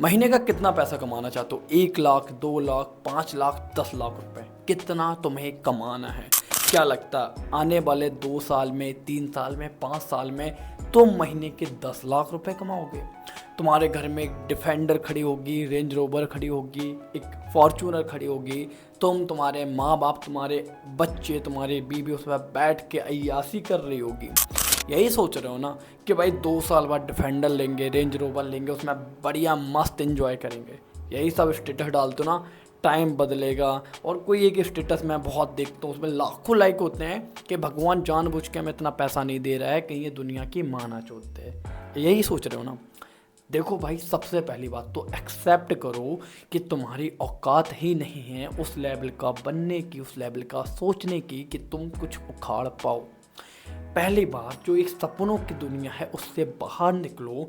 महीने का कितना पैसा कमाना चाहते हो? 1 लाख, 2 लाख, 5 लाख, 10 लाख रुपए, कितना तुम्हें कमाना है? क्या लगता है आने वाले 2 साल में, 3 साल में, 5 साल में तुम महीने के 10 लाख रुपए कमाओगे? तुम्हारे घर में एक डिफेंडर खड़ी होगी, रेंज रोवर खड़ी होगी, एक फॉर्चूनर खड़ी होगी, तुम्हारे माँ बाप, तुम्हारे बच्चे, तुम्हारी बीवी उस पर बैठ के अय्यासी कर रही होगी। यही सोच रहे हो ना कि भाई 2 साल बाद डिफेंडर लेंगे, रेंज रोवर लेंगे, उसमें बढ़िया मस्त एंजॉय करेंगे। यही सब स्टेटस डालते हो ना। टाइम बदलेगा और कोई एक स्टेटस मैं बहुत देखता हूँ, उसमें लाखों लाइक होते हैं कि भगवान जानबूझ के हमें इतना पैसा नहीं दे रहा है, कहीं ये दुनिया की माना चोदते हैं। यही सोच रहे हो ना। देखो भाई, सबसे पहली बात तो एक्सेप्ट करो कि तुम्हारी औकात ही नहीं है उस लेवल का बनने की, उस लेवल का सोचने की कि तुम कुछ उखाड़ पाओ। पहली बात, जो एक सपनों की दुनिया है उससे बाहर निकलो,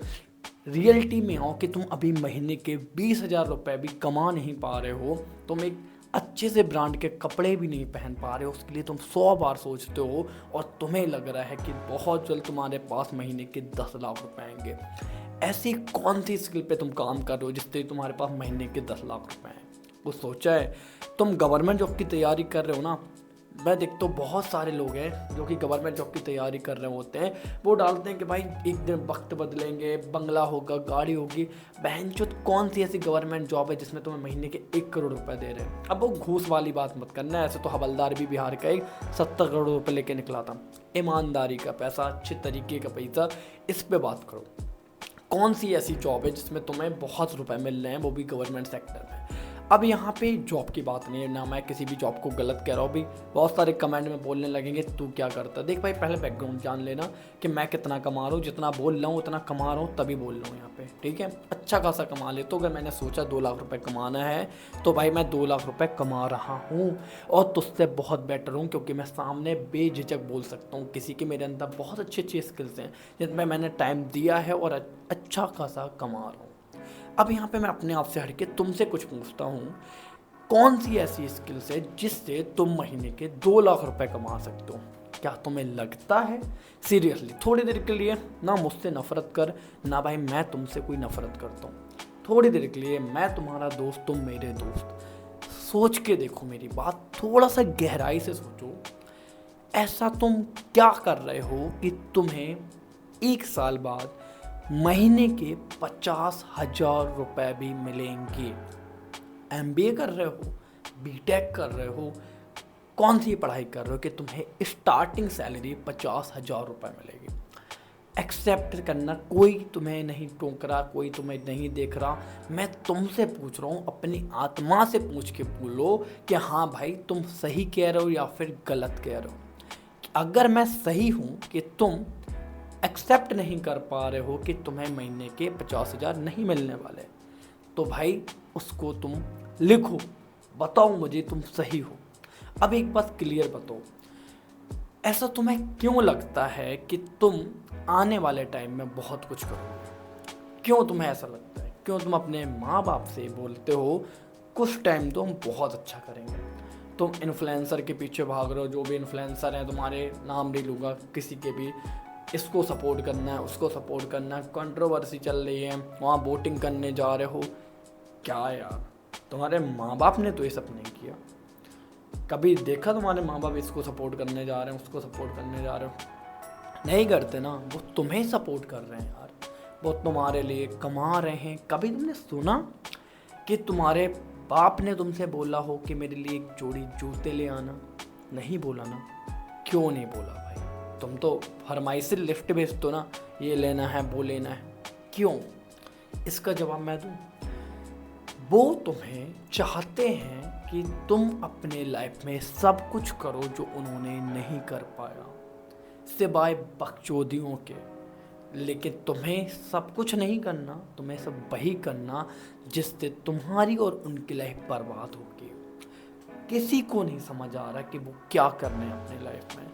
रियलिटी में आओ कि तुम अभी महीने के 20,000 रुपये भी कमा नहीं पा रहे हो, तुम एक अच्छे से ब्रांड के कपड़े भी नहीं पहन पा रहे हो, उसके लिए तुम 100 बार सोचते हो और तुम्हें लग रहा है कि बहुत जल्द तुम्हारे पास महीने के 10 लाख रुपए आएंगे। ऐसी कौन सी स्किल पे तुम काम कर रहे हो जिससे तुम्हारे पास महीने के 10 लाख रुपए हैं? कुछ सोचा है? तुम गवर्नमेंट जॉब की तैयारी कर रहे हो ना। मैं देखता हूँ बहुत सारे लोग हैं जो कि गवर्नमेंट जॉब की तैयारी कर रहे होते हैं, वो डालते हैं कि भाई एक दिन वक्त बदलेंगे, बंगला होगा, गाड़ी होगी। बहनचोद, कौन सी ऐसी गवर्नमेंट जॉब है जिसमें तुम्हें महीने के 1 करोड़ रुपए दे रहे हैं? अब वो घूस वाली बात मत करना। ऐसे तो हवलदार भी बिहार का एक 70 करोड़ रुपए लेके निकला था। ईमानदारी का पैसा, अच्छे तरीके का पैसा, इस पे बात करो। कौन सी ऐसी जॉब है जिसमें तुम्हें बहुत रुपए मिल रहे हैं, वो भी गवर्नमेंट सेक्टर में? अब यहाँ पे जॉब की बात नहीं है ना, मैं किसी भी जॉब को गलत कह रहा हूँ। भी बहुत सारे कमेंट में बोलने लगेंगे तू क्या करता है। देख भाई, पहले बैकग्राउंड जान लेना कि मैं कितना कमा रहा हूँ, जितना बोल रहा हूँ उतना कमा रहा हूँ, तभी बोल रहा हूँ यहाँ पे, ठीक है? अच्छा खासा कमा ले। तो अगर मैंने सोचा 2 लाख रुपए कमाना है तो भाई मैं 2 लाख रुपए कमा रहा हूँ और तुझसे बहुत बेटर हूँ, क्योंकि मैं सामने बेझिझक बोल सकता हूँ किसी के मेरे अंदर बहुत अच्छी अच्छी स्किल्स हैं जिनमें मैंने टाइम दिया है और अच्छा खासा कमा रहा हूँ। अब यहाँ पे मैं अपने आप से हटके तुमसे कुछ पूछता हूँ, कौन सी ऐसी स्किल्स है जिससे तुम महीने के 2 लाख रुपए कमा सकते हो? क्या तुम्हें लगता है? सीरियसली, थोड़ी देर के लिए ना मुझसे नफरत कर, ना भाई मैं तुमसे कोई नफरत करता हूँ। थोड़ी देर के लिए मैं तुम्हारा दोस्त, तुम मेरे दोस्त। सोच के देखो मेरी बात, थोड़ा सा गहराई से सोचो। ऐसा तुम क्या कर रहे हो कि तुम्हें 1 साल बाद महीने के 50,000 रुपए भी मिलेंगे? एमबीए कर रहे हो, बीटेक कर रहे हो, कौन सी पढ़ाई कर रहे हो कि तुम्हें स्टार्टिंग सैलरी 50,000 रुपये मिलेगी? एक्सेप्ट करना। कोई तुम्हें नहीं टोक रहा, कोई तुम्हें नहीं देख रहा। मैं तुमसे पूछ रहा हूँ, अपनी आत्मा से पूछ के बोलो कि हाँ भाई तुम सही कह रहे हो या फिर गलत कह रहे हो। अगर मैं सही हूँ कि तुम एक्सेप्ट नहीं कर पा रहे हो कि तुम्हें महीने के 50,000 नहीं मिलने वाले, तो भाई उसको तुम लिखो, बताओ मुझे तुम सही हो। अब एक बात क्लियर बताओ, ऐसा तुम्हें क्यों लगता है कि तुम आने वाले टाइम में बहुत कुछ करोगे? क्यों तुम्हें ऐसा लगता है? क्यों तुम अपने माँ बाप से बोलते हो कुछ टाइम तो हम बहुत अच्छा करेंगे? तुम इन्फ्लुएंसर के पीछे भाग रहे हो, जो भी इन्फ्लुएंसर हैं, तुम्हारे नाम नहीं लूँगा किसी के भी, इसको सपोर्ट करना है, उसको सपोर्ट करना है, कंट्रोवर्सी चल रही है, वहाँ वोटिंग करने जा रहे हो। क्या यार, तुम्हारे माँ बाप ने तो ये सब नहीं किया। कभी देखा तुम्हारे माँ बाप इसको सपोर्ट करने जा रहे हैं, उसको सपोर्ट करने जा रहे हो? नहीं करते ना। वो तुम्हें सपोर्ट कर रहे हैं यार, वो तुम्हारे लिए कमा रहे हैं। कभी तुमने सुना कि तुम्हारे बाप ने तुमसे बोला हो कि मेरे लिए एक जोड़ी जूते ले आना? नहीं बोला ना। क्यों नहीं बोला भाई? तुम तो फरमाइशी लिस्ट भेजते हो ना, ये लेना है, वो लेना है। क्यों? इसका जवाब मैं दूँ? वो तुम्हें चाहते हैं कि तुम अपने लाइफ में सब कुछ करो जो उन्होंने नहीं कर पाया, सिवाय बकचोदियों के। लेकिन तुम्हें सब कुछ नहीं करना, तुम्हें सब वही करना जिससे तुम्हारी और उनकी लाइफ बर्बाद होगी। किसी को नहीं समझ आ रहा कि वो क्या कर रहे हैं अपने लाइफ में।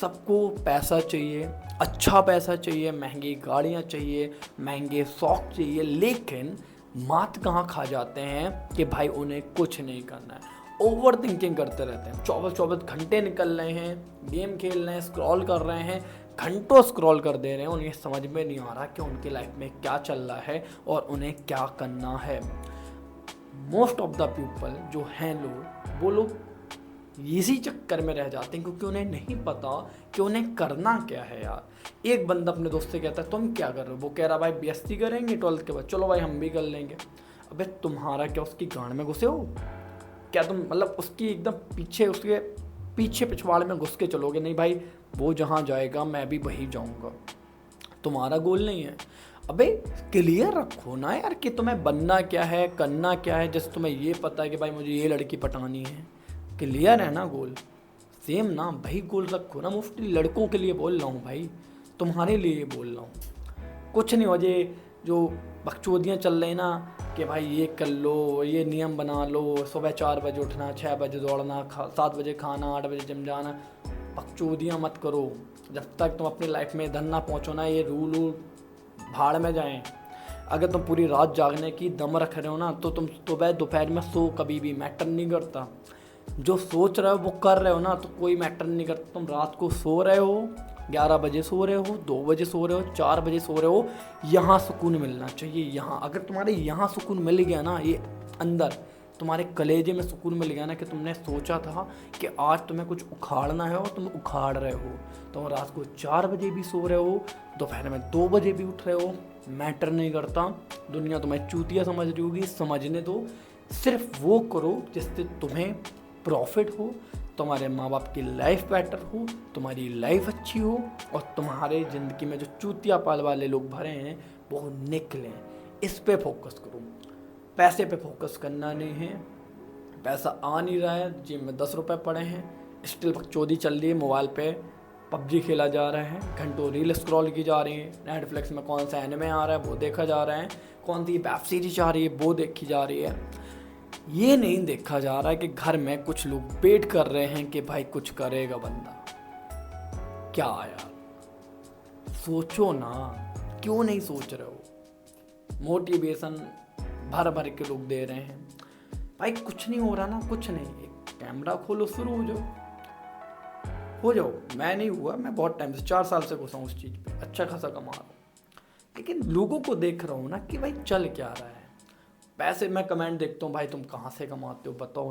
सबको पैसा चाहिए, अच्छा पैसा चाहिए, महंगी गाड़ियाँ चाहिए, महंगे शौक चाहिए, लेकिन मात कहाँ खा जाते हैं कि भाई उन्हें कुछ नहीं करना है। ओवर थिंकिंग करते रहते हैं, 24-24 घंटे निकल रहे हैं, गेम खेल रहे हैं, स्क्रॉल कर रहे हैं, घंटों स्क्रॉल कर दे रहे हैं, उन्हें समझ में नहीं आ रहा कि उनकी लाइफ में क्या चल रहा है और उन्हें क्या करना है। मोस्ट ऑफ द पीपल जो हैं लोग, वो लोग इसी चक्कर में रह जाते हैं क्योंकि उन्हें नहीं पता कि उन्हें करना क्या है यार। एक बंदा अपने दोस्त से कहता है तुम क्या कर रहे हो, वो कह रहा भाई बीएससी करेंगे 12th के बाद, चलो भाई हम भी कर लेंगे। अबे तुम्हारा क्या उसकी गांड में घुसे हो क्या? तुम मतलब उसकी एकदम पीछे, उसके पीछे पिछवाड़े में घुस के चलोगे? नहीं भाई, वो जहाँ जाएगा मैं भी वही जाऊँगा, तुम्हारा गोल नहीं है। अबे क्लियर रखो ना यार कि तुम्हें बनना क्या है, करना क्या है। जैसे तुम्हें ये पता है कि भाई मुझे ये लड़की पटानी है, क्लियर है ना गोल, सेम ना भाई गोल रखो ना। मोस्टली लड़कों के लिए बोल रहा हूँ भाई, तुम्हारे लिए बोल रहा हूँ। कुछ नहीं हो जाए जो बकचोदियाँ चल रही ना कि भाई ये कर लो, ये नियम बना लो, सुबह 4 बजे उठना, 6 बजे दौड़ना, 7 बजे खाना, 8 बजे जिम जाना। बकचोदियाँ मत करो जब तक तुम अपनी लाइफ में इधर ना पहुँचो ना, ये रूल भाड़ में जाएं। अगर तुम पूरी रात जागने की दम रख रहे हो ना, तो तुम सुबह दोपहर में सो, कभी भी मैटर नहीं करता। जो सोच रहे हो वो कर रहे हो ना, तो कोई मैटर नहीं करता। तुम रात को सो रहे हो, 11 बजे सो रहे हो, 2 बजे सो रहे हो, 4 बजे सो रहे हो, यहाँ सुकून मिलना चाहिए। यहाँ अगर तुम्हारे यहाँ सुकून मिल गया ना, ये अंदर तुम्हारे कलेजे में सुकून मिल गया ना कि तुमने सोचा था कि आज तुम्हें कुछ उखाड़ना है और तुम उखाड़ रहे हो, तुम रात को 4 बजे भी सो रहे हो, दोपहर में 2 बजे भी उठ रहे हो, मैटर नहीं करता। दुनिया तुम्हें चूतिया समझ रही होगी, समझने दो। सिर्फ वो करो जिससे तुम्हें प्रॉफिट हो, तुम्हारे माँ बाप की लाइफ बेटर हो, तुम्हारी लाइफ अच्छी हो और तुम्हारे ज़िंदगी में जो चूतिया पाल वाले लोग भरे हैं वो निकलें। इस पे फोकस करो, पैसे पे फोकस करना नहीं है। पैसा आ नहीं रहा है, जेब में 10 रुपये पड़े हैं, स्टिल बकचोदी चल रही है, मोबाइल पे पबजी खेला जा रहा है, घंटों रील स्क्रॉल की जा रही है, नेटफ्लिक्स में कौन सा एनिमे आ रहा है वो देखा जा रहा है, कौन सी वेब सीरीज आ रही है वो देखी जा रही है। ये नहीं देखा जा रहा है कि घर में कुछ लोग वेट कर रहे हैं कि भाई कुछ करेगा बंदा। क्या यार, सोचो ना, क्यों नहीं सोच रहे हो? मोटिवेशन भर भर के लोग दे रहे हैं, भाई कुछ नहीं हो रहा ना, कुछ नहीं, एक कैमरा खोलो, शुरू हो जाओ। मैं नहीं हुआ, मैं बहुत टाइम से 4 साल से घुसा हूँ उस चीज़ पे, अच्छा खासा कमा रहा हूँ, लेकिन लोगों को देख रहा हूँ ना कि भाई चल क्या रहा है। पैसे मैं कमेंट देखता हूँ, भाई तुम कहाँ से कमाते हो बताओ।